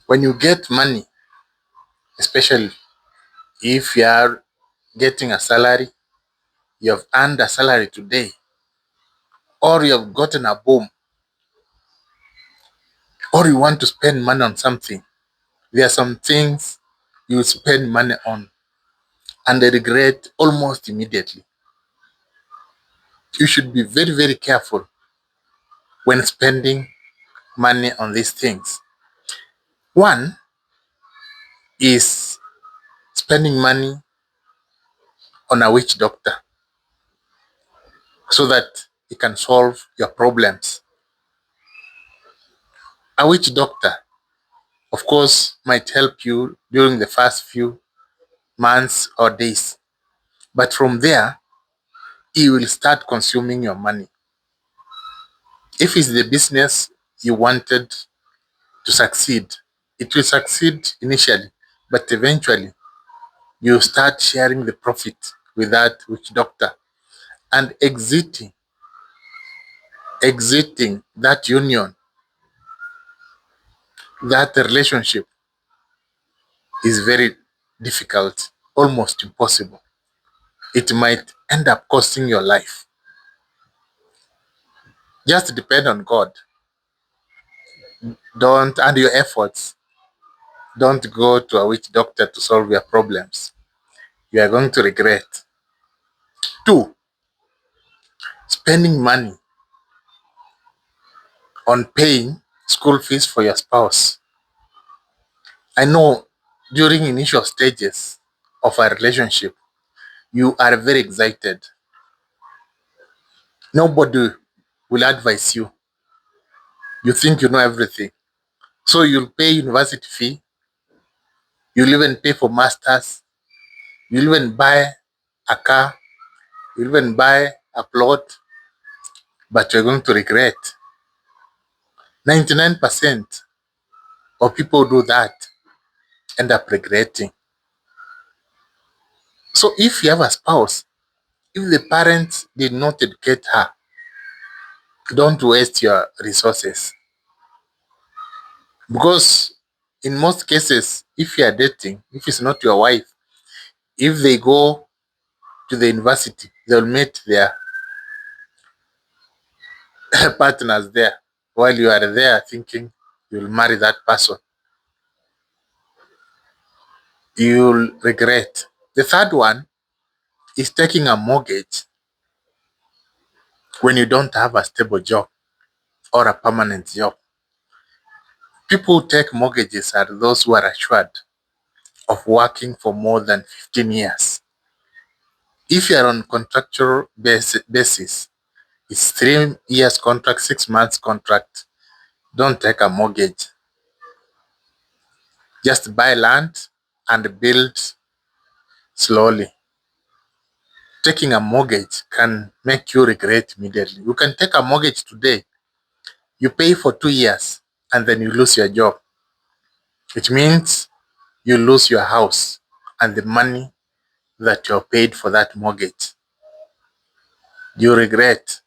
When you get money, especially if you are getting a salary, you have earned a salary today, or you have gotten a boom, or you want to spend money on something, there are some things you spend money on and they regret almost immediately. You should be very, very careful when spending money on these things. One is spending money on a witch doctor so that he can solve your problems. A witch doctor, of course, might help you during the first few months or days, but from there, he will start consuming your money. If it's the business you wanted to succeed, it will succeed initially, but eventually you start sharing the profit with that witch doctor and exiting that union, that relationship is very difficult, almost impossible. It might end up costing your life. Just depend on God. Don't, and your efforts. Don't go to a witch doctor to solve your problems. You are going to regret. Two, spending money on paying school fees for your spouse. I know during initial stages of a relationship, you are very excited. Nobody will advise you. You think you know everything. So you'll pay university fee, you'll even pay for masters, you'll even buy a car, you'll even buy a plot, but you're going to regret. 99% of people who do that end up regretting. So if you have a spouse, if the parents did not educate her, don't waste your resources. Because in most cases, if you are dating, if it's not your wife, if they go to the university, they'll meet their partners there while you are there thinking you'll marry that person. You'll regret. The third one is taking a mortgage when you don't have a stable job or a permanent job. People who take mortgages are those who are assured of working for more than 15 years. If you are on contractual basis, it's 3 years contract, 6 months contract. Don't take a mortgage. Just buy land and build slowly. Taking a mortgage can make you regret immediately. You can take a mortgage today, you pay for 2 years, and then you lose your job. It means you lose your house and the money that you're paid for that mortgage. You regret.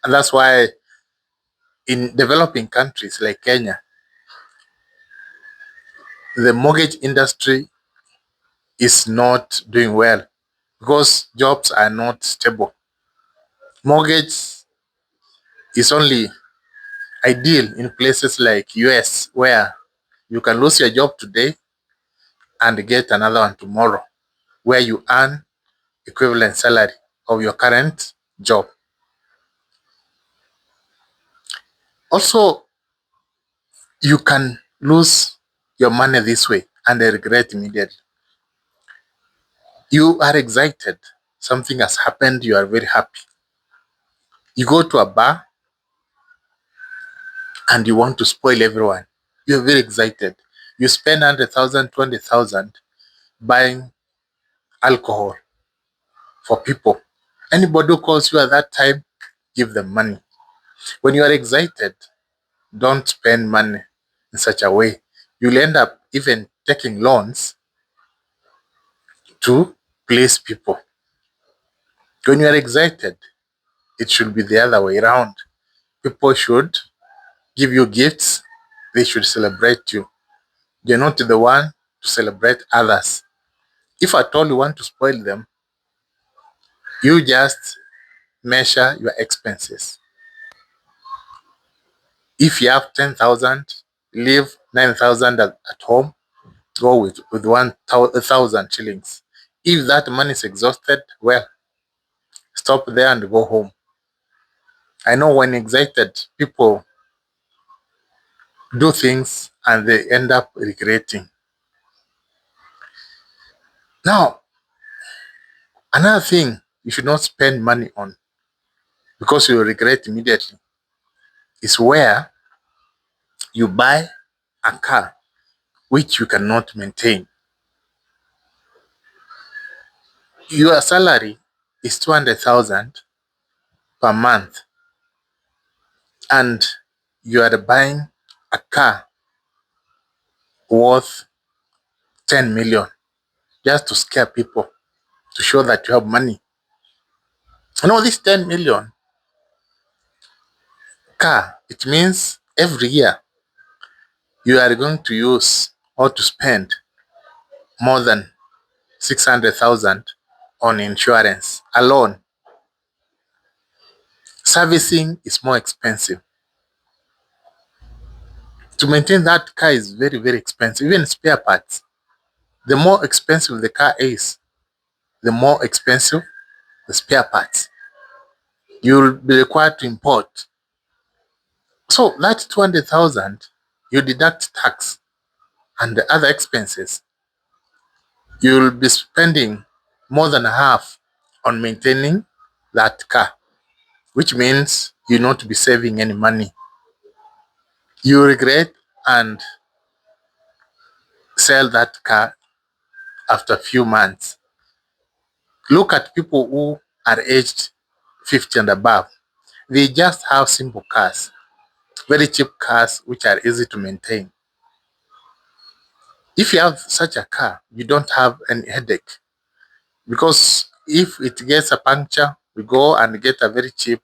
And that's why in developing countries like Kenya, the mortgage industry is not doing well because jobs are not stable. Mortgage is only ideal in places like US where you can lose your job today and get another one tomorrow, where you earn equivalent salary of your current job. Also, you can lose your money this way and regret immediately. You are excited. Something has happened. You are very happy. You go to a bar and you want to spoil everyone. You're very excited. You spend 100,000, 20,000 buying alcohol for people. Anybody who calls you at that time, give them money. When you are excited, don't spend money in such a way. You'll end up even taking loans to please people. When you are excited, it should be the other way around. People should give you gifts, they should celebrate you. You're not the one to celebrate others. If at all you want to spoil them, you just measure your expenses. If you have 10,000, leave 9,000 at home, go with 1,000 shillings. If that money is exhausted, well, stop there and go home. I know when excited, people do things and they end up regretting. Now, another thing you should not spend money on because you will regret immediately is where you buy a car which you cannot maintain. Your salary is 200,000 per month and you are buying a car worth 10 million just to scare people, to show that you have money. This 10 million car, it means every year you are going to use or to spend more than 600,000 on insurance alone. Servicing is more expensive. To maintain that car is very, very expensive. Even spare parts. The more expensive the car is, the more expensive the spare parts. You'll be required to import. So that 200,000, you deduct tax and the other expenses. You'll be spending more than half on maintaining that car, which means you'll not be saving any money. You regret and sell that car after a few months. Look at people who are aged 50 and above. They just have simple cars, very cheap cars which are easy to maintain. If you have such a car, you don't have any headache because if it gets a puncture, we go and get a very cheap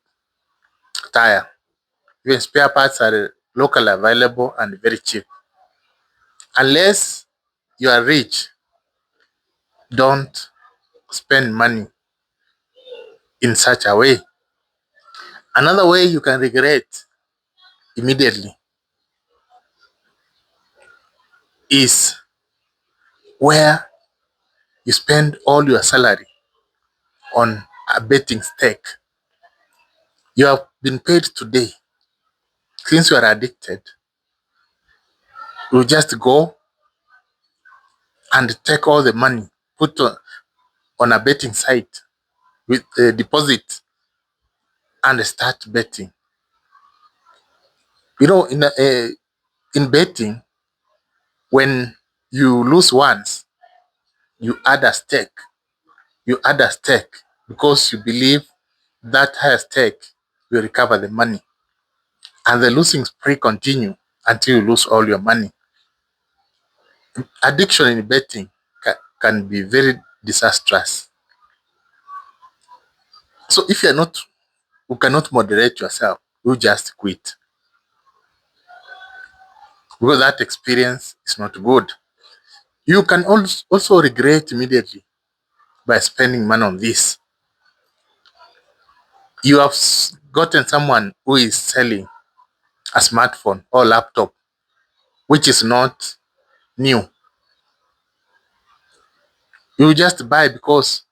tire. Even spare parts are locally available and very cheap. Unless you are rich, don't spend money in such a way. Another way you can regret immediately is where you spend all your salary on a betting stake. You have been paid today. Since you are addicted, you just go and take all the money, put on a betting site with a deposit and start betting. In betting, when you lose once, you add a stake. You add a stake because you believe that higher stake will recover the money. And the losing spree continue until you lose all your money. Addiction in betting can be very disastrous. So if you cannot moderate yourself, you just quit. Because that experience is not good. You can also regret immediately by spending money on this. You have gotten someone who is selling a smartphone or laptop, which is not new. You just buy because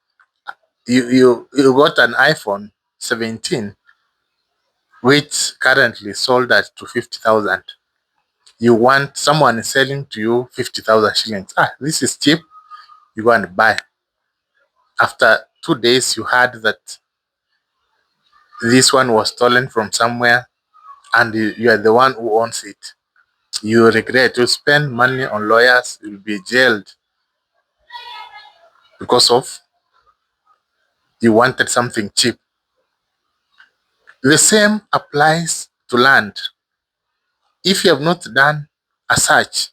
you got an iPhone 17, which currently sold at to 50,000. You want someone selling to you 50,000 shillings. This is cheap. You go and buy. After 2 days, you heard that this one was stolen from somewhere and you are the one who owns it. You regret. You spend money on lawyers. You'll be jailed because of you wanted something cheap. The same applies to land. If you have not done a search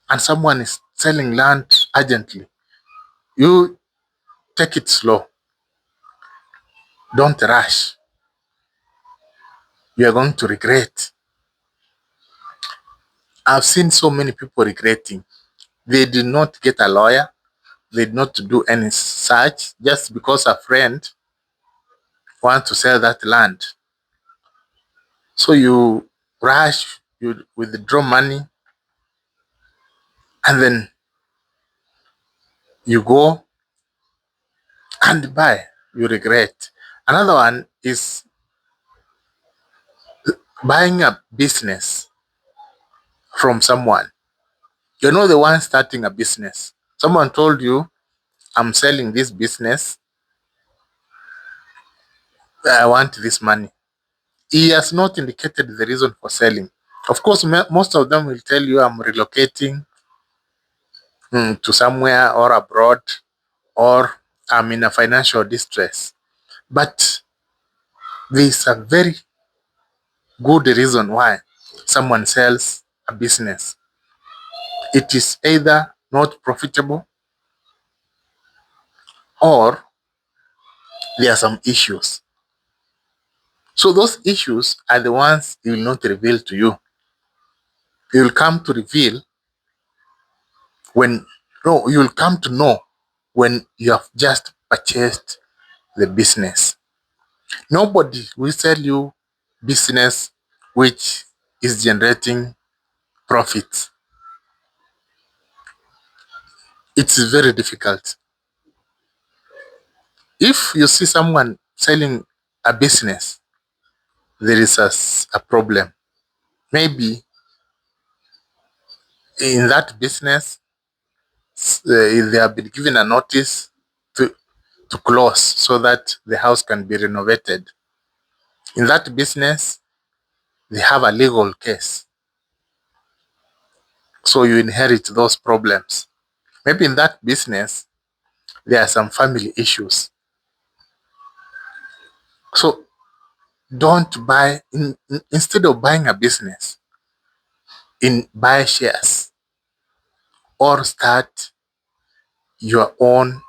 and someone is selling land urgently, you take it slow. Don't rush. You are going to regret. I've seen so many people regretting. They did not get a lawyer. They did not do any search just because a friend wants to sell that land. So you rush, you withdraw money, and then you go and buy. You regret. Another one is buying a business from someone. You're not the one starting a business. Someone told you, I'm selling this business. I want this money. He has not indicated the reason for selling. Of course, most of them will tell you, I'm relocating to somewhere or abroad, or I'm in a financial distress. But there's a very good reason why someone sells a business. It is either not profitable, or there are some issues. So those issues are the ones he will not reveal to you. He will come to reveal when, no, you will come to know when you have just purchased the business. Nobody will sell you business which is generating profits. It's very difficult. If you see someone selling a business, there is a problem. Maybe in that business, they have been given a notice to, to close so that the house can be renovated. In that business, they have a legal case. So you inherit those problems. Maybe in that business, there are some family issues. So don't buy, instead of buying a business, buy shares or start your own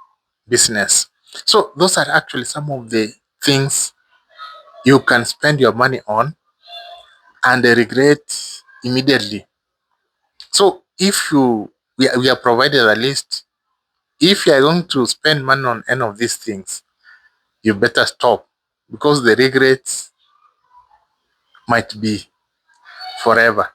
business. So those are actually some of the things you can spend your money on and regret immediately. So if we are provided a list, if you are going to spend money on any of these things, you better stop, because the regrets might be forever.